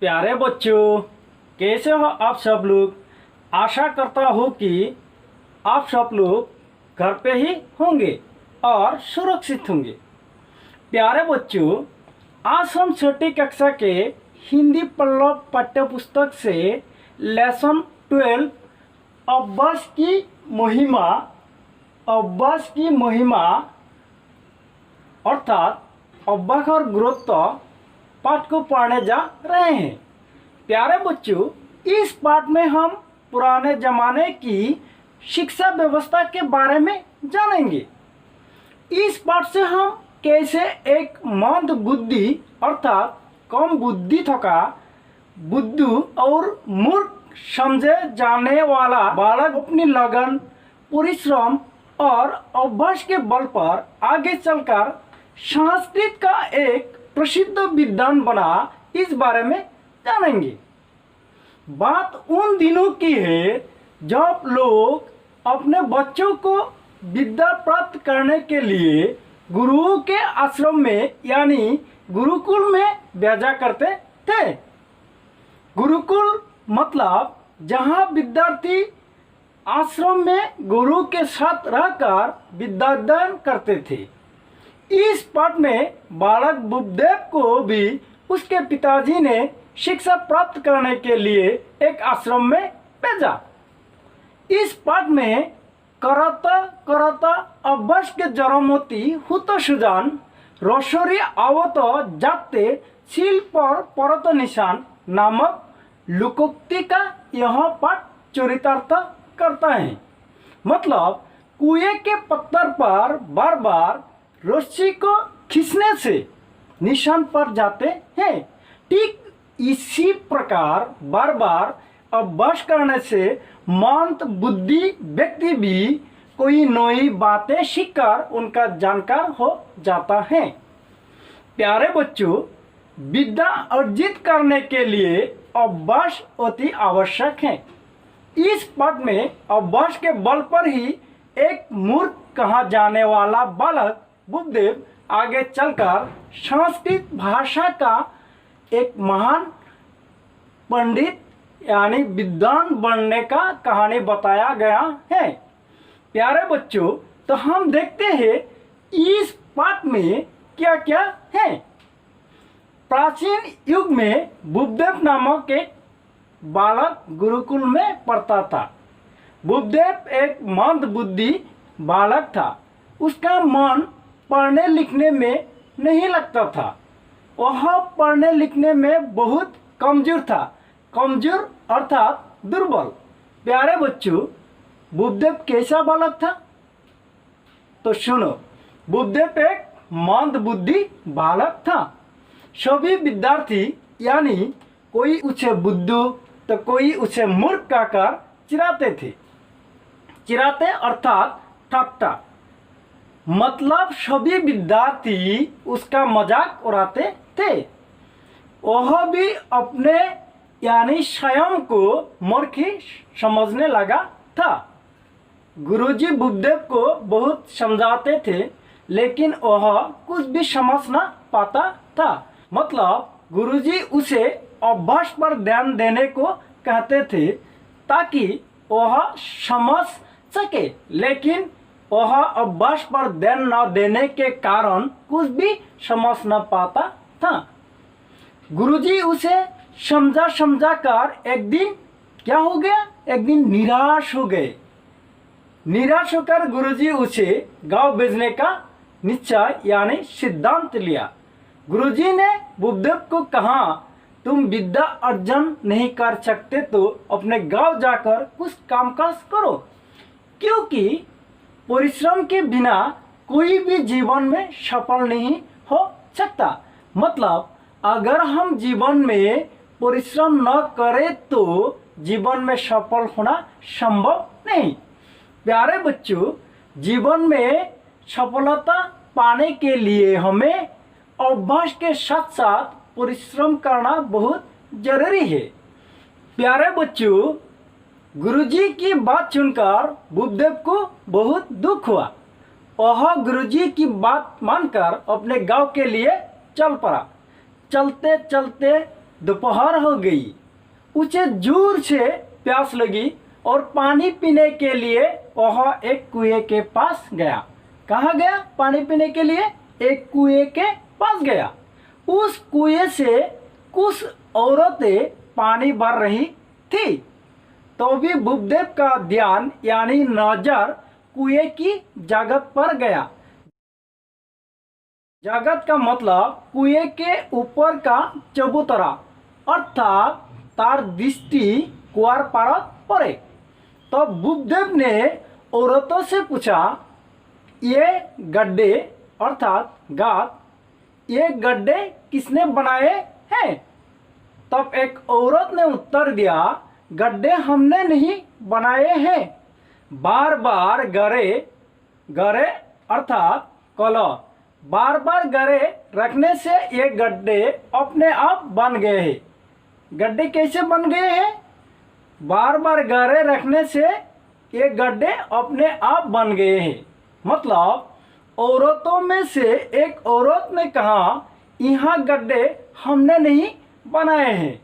प्यारे बच्चों, कैसे हो आप सब लोग। आशा करता हूँ कि आप सब लोग घर पे ही होंगे और सुरक्षित होंगे। प्यारे बच्चों, आज हम छठी कक्षा के हिंदी पल्लव पाठ्य पुस्तक से लेसन 12 अभ्यास की महिमा अर्थात अभ्यास और गुरुत्व पाठ को पढ़ने जा रहे हैं। प्यारे बच्चों, इस पाठ में हम पुराने जमाने की शिक्षा व्यवस्था के बारे में जानेंगे। इस पाठ से हम कैसे एक मंद बुद्धि अर्थात कम बुद्धि थका बुद्धू और मूर्ख समझे जाने वाला बालक अपनी लगन, परिश्रम और अभ्यास के बल पर आगे चलकर संस्कृत का एक प्रसिद्ध विद्वान बना, इस बारे में जानेंगे। बात उन दिनों की है जब लोग अपने बच्चों को विद्या प्राप्त करने के लिए गुरुओं के आश्रम में यानी गुरुकुल में भेजा करते थे। गुरुकुल मतलब जहाँ विद्यार्थी आश्रम में गुरु के साथ रहकर विद्याध्ययन करते थे। इस पाठ में बालक बुद्धदेव को भी उसके पिताजी ने शिक्षा प्राप्त करने के लिए एक आश्रम में भेजा। इस पाठ में करता करता अभ्यास के जड़मोती हुत सुजान रोशरी आवत जाते सील पर परत निशान नामक लोकोक्ति का यह पाठ चरितार्थ करता है। मतलब कुएं के पत्थर पर बार बार रस्सी को खींचने से निशान पर जाते हैं। ठीक इसी प्रकार बार बार अभ्यास करने से मंद बुद्धि व्यक्ति भी कोई नई बातें सीखकर उनका जानकार हो जाता है। प्यारे बच्चों, विद्या अर्जित करने के लिए अभ्यास अति आवश्यक है। इस पाठ में अभ्यास के बल पर ही एक मूर्ख कहा जाने वाला बालक बुद्धदेव आगे चलकर संस्कृत भाषा का एक महान पंडित यानी विद्वान बनने का कहानी बताया गया है। प्यारे बच्चों, तो हम देखते हैं इस पाठ में क्या क्या है। प्राचीन युग में बुद्धदेव नामक एक बालक गुरुकुल में पढ़ता था। बुद्धदेव एक मंद बुद्धि बालक था। उसका मन पढ़ने लिखने में नहीं लगता था। वह पढ़ने लिखने में बहुत कमजोर था। कमजोर अर्थात दुर्बल। प्यारे बच्चों, बुद्धदेव कैसा बालक था तो सुनो। बुद्धदेव एक मंद बुद्धि बालक था। सभी विद्यार्थी यानी कोई उसे बुद्धू तो कोई उसे मूर्ख कहकर चिढ़ाते थे। चिढ़ाते अर्थात ठट्टा, मतलब सभी विद्यार्थी उसका मजाक उड़ाते थे। वह भी अपने यानी स्वयं को मूर्ख ही समझने लगा था। गुरुजी बुद्धदेव को बहुत समझाते थे लेकिन वह कुछ भी समझ न पाता था। मतलब गुरुजी उसे अभ्यास पर ध्यान देने को कहते थे ताकि वह समझ सके, लेकिन वह अभ्यास पर ध्यान न देने के कारण कुछ भी समझ न पाता था। गुरुजी उसे समझा कर एक दिन क्या हो गया, एक दिन निराश हो गए। निराश होकर गुरुजी उसे गांव भेजने का निश्चय यानी सिद्धांत लिया। गुरुजी ने बुद्धदेव को कहा, तुम विद्या अर्जन नहीं कर सकते तो अपने गांव जाकर कुछ कामकाज करो, क्योंकि परिश्रम के बिना कोई भी जीवन में सफल नहीं हो सकता। मतलब अगर हम जीवन में परिश्रम न करें तो जीवन में सफल होना संभव नहीं। प्यारे बच्चों, जीवन में सफलता पाने के लिए हमें अभ्यास के साथ साथ परिश्रम करना बहुत जरूरी है। प्यारे बच्चों, गुरुजी की बात सुनकर बुद्धदेव को बहुत दुख हुआ। वह गुरुजी की बात मानकर अपने गांव के लिए चल पड़ा। चलते चलते दोपहर हो गई। उसे जोर से प्यास लगी और पानी पीने के लिए वह एक कुएं के पास गया। कहाँ गया? पानी पीने के लिए एक कुएं के पास गया। उस कुएं से कुछ औरतें पानी भर रही थी। तो भी बुद्धदेव का ध्यान यानी नजर कुएं की जगत पर गया। जगत का मतलब कुएं के ऊपर का चबूतरा, अर्थात तार दृष्टि कुआर पर पड़े। तो बुद्धदेव ने औरतों से पूछा, ये गड्ढे अर्थात गात, ये गड्ढे किसने बनाए हैं? तब एक औरत ने उत्तर दिया, गड्ढे हमने नहीं बनाए हैं। बार बार गरे अर्थात कलह, बार बार गरे रखने से ये गड्ढे अपने आप बन गए हैं। गड्ढे कैसे बन गए हैं? बार बार गरे रखने से ये गड्ढे अपने आप बन गए हैं। मतलब औरतों में से एक औरत ने कहा, यहाँ गड्ढे हमने नहीं बनाए हैं,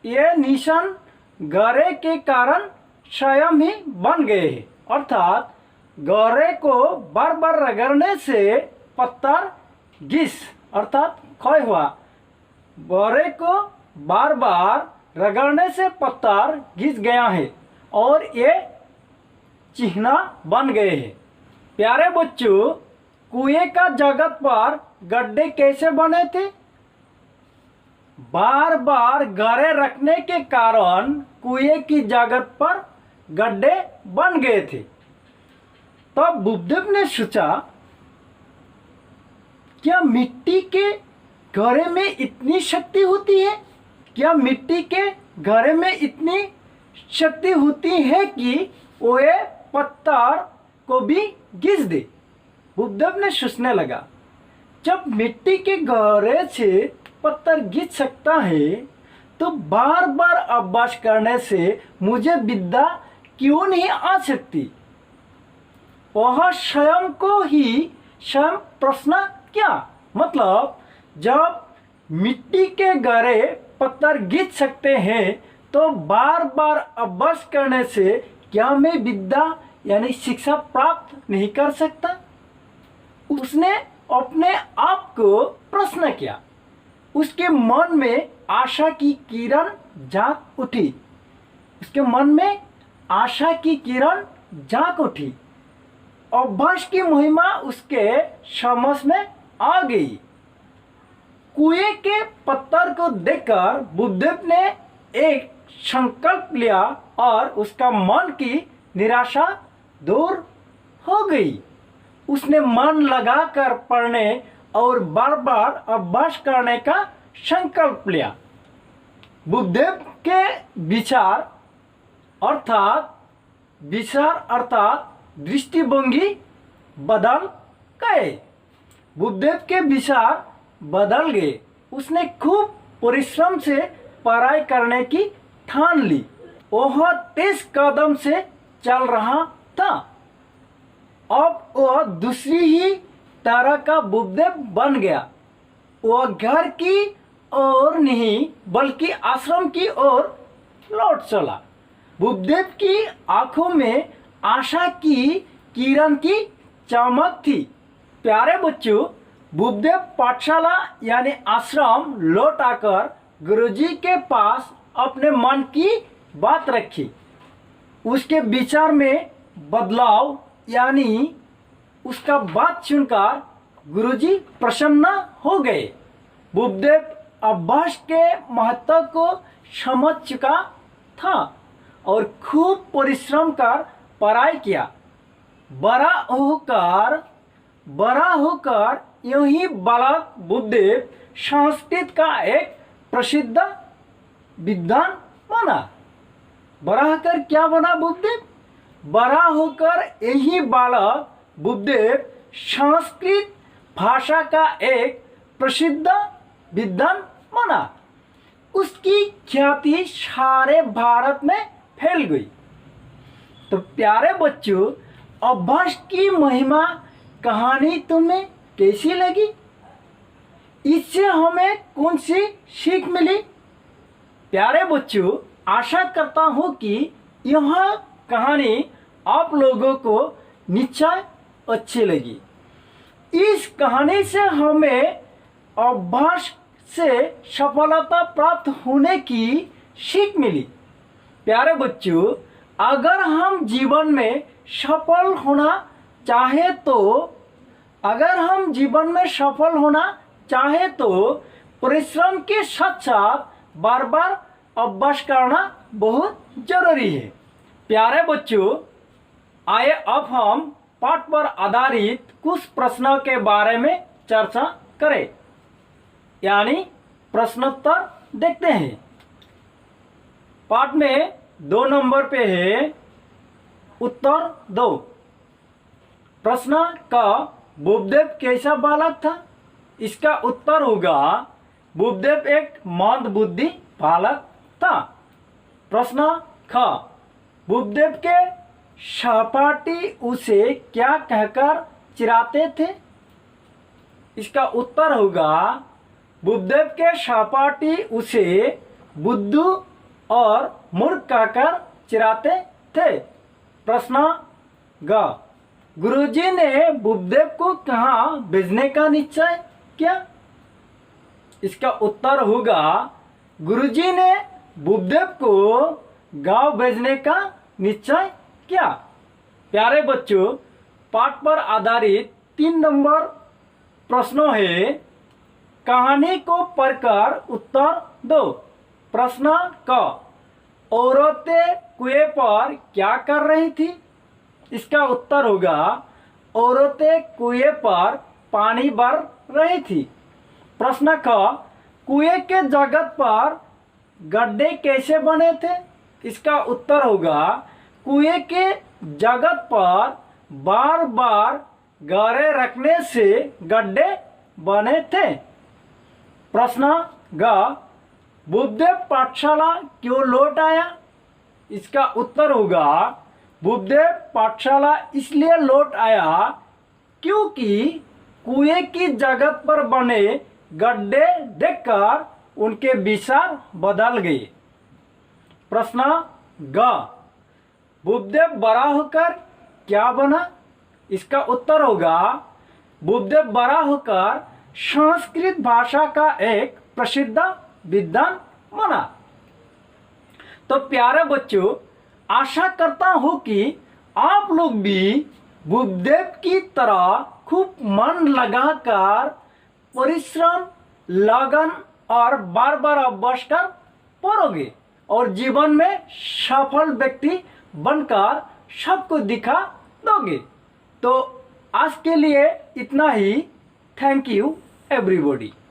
ये निशान गरे के कारण स्वयं ही बन गए हैं। अर्थात गरे को बार बार रगड़ने से पत्थर घिस अर्थात क्षय हुआ। गरे को बार बार रगड़ने से पत्थर घिस गया है और ये चिन्ह बन गए हैं। प्यारे बच्चों, कुएं का जगत पर गड्ढे कैसे बने थे? बार बार गरे रखने के कारण कुएं की जगत पर गड्ढे बन गए थे। तब बुद्धदेव ने सोचा, क्या मिट्टी के घड़े में इतनी शक्ति होती है? क्या मिट्टी के घड़े में इतनी शक्ति होती है कि वो पत्थर को भी घिस दे? बुद्धदेव ने सोचने लगा, जब मिट्टी के घड़े से पत्थर घिस सकता है तो बार बार अभ्यास करने से मुझे विद्या क्यों नहीं आ सकती? वह स्वयं को ही स्वयं प्रश्न किया। मतलब जब मिट्टी के घड़े पत्थर घिस सकते हैं तो बार बार अभ्यास करने से क्या मैं विद्या यानी शिक्षा प्राप्त नहीं कर सकता? उसने अपने आप को प्रश्न किया। उसके मन में आशा की किरण जाग उठी। उसके मन में आशा की किरण जाग उठी। अभ्यास की महिमा उसके समझ में आ गई। कुएं के पत्थर को देखकर बुद्धदेव ने एक संकल्प लिया और उसका मन की निराशा दूर हो गई। उसने मन लगाकर पढ़ने और बार बार अभ्यास करने का संकल्प लिया। बुद्धदेव के विचार अर्थात दृष्टिभंगी बदल गए। बुद्धदेव के विचार बदल गए। उसने खूब परिश्रम से पढ़ाई करने की ठान ली। वह तेज कदम से चल रहा था। अब वह दूसरी ही तरह का बुद्धदेव बन गया। वह घर की ओर नहीं बल्कि आश्रम की ओर लौट चला। बुद्धदेव की आंखों में आशा की किरण की चमक थी। प्यारे बच्चों, बुद्धदेव पाठशाला यानी आश्रम लौट आकर गुरुजी के पास अपने मन की बात रखी। उसके विचार में बदलाव यानी उसका बात सुनकर गुरुजी प्रसन्न हो गए। बुद्धदेव अभ्यास के महत्व को समझ चुका था और खूब परिश्रम कर पढ़ाई किया। बड़ा होकर यूं ही बालक बुद्धदेव संस्कृत का एक प्रसिद्ध विद्वान बना। बड़ा होकर क्या बना बुद्धदेव? बड़ा होकर यही बालक बुद्धदेव संस्कृत भाषा का एक प्रसिद्ध विद्वान बना। उसकी ख्याति सारे भारत में फैल गई। तो प्यारे बच्चों, अभ्यास की महिमा कहानी तुम्हें कैसी लगी? इससे हमें कौन सी सीख मिली? प्यारे बच्चों, आशा करता हूँ कि यह कहानी आप लोगों को निश्चय अच्छी लगी। इस कहानी से हमें अभ्यास से सफलता प्राप्त होने की सीख मिली। प्यारे बच्चों, अगर हम जीवन में सफल होना चाहे तो परिश्रम के साथ साथ बार बार अभ्यास करना बहुत जरूरी है। प्यारे बच्चों, आइए अब हम पाठ पर आधारित कुछ प्रश्नों के बारे में चर्चा करें, यानी प्रश्नोत्तर देखते हैं। पाठ में 2 नंबर पे है उत्तर दो। प्रश्न का बुद्धदेव कैसा बालक था? इसका उत्तर होगा बुद्धदेव एक मंदबुद्धि बालक था। प्रश्न ख, बुद्धदेव के सहपाठी उसे क्या कहकर चिढ़ाते थे? इसका उत्तर होगा बुद्धदेव के सहपाठी उसे बुद्धू और मूर्ख कहकर चिढ़ाते थे। प्रश्न ग, गुरुजी ने बुद्धदेव को कहाँ भेजने का निश्चय किया? इसका उत्तर होगा गुरुजी ने बुद्धदेव को गांव भेजने का निश्चय किया। प्यारे बच्चों, पाठ पर आधारित 3 नंबर प्रश्नों है। कहानी को पढ़कर उत्तर दो। प्रश्न क, औरतें कुएं पर क्या कर रही थी? इसका उत्तर होगा औरतें कुएं पर पानी भर रही थी। प्रश्न क, कुएं के जगत पर गड्ढे कैसे बने थे? इसका उत्तर होगा कुएं के जगत पर बार बार गारे रखने से गड्ढे बने थे। प्रश्न ग, बुद्धदेव पाठशाला क्यों लौट आया? इसका उत्तर होगा बुद्धदेव पाठशाला इसलिए लौट आया क्योंकि कुएं की जगत पर बने गड्ढे देखकर उनके विचार बदल गए। प्रश्न ग, बुद्धदेव बड़ा होकर क्या बना? इसका उत्तर होगा बुद्धदेव बड़ा होकर संस्कृत भाषा का एक प्रसिद्ध विद्वान बना। तो प्यारे बच्चों, आशा करता हूँ कि आप लोग भी बुद्धदेव की तरह खूब मन लगाकर परिश्रम, लगन और बार बार अभ्यास कर पढ़ोगे और जीवन में सफल व्यक्ति बनकर सबको दिखा दोगे। तो आज के लिए इतना ही। Thank you everybody.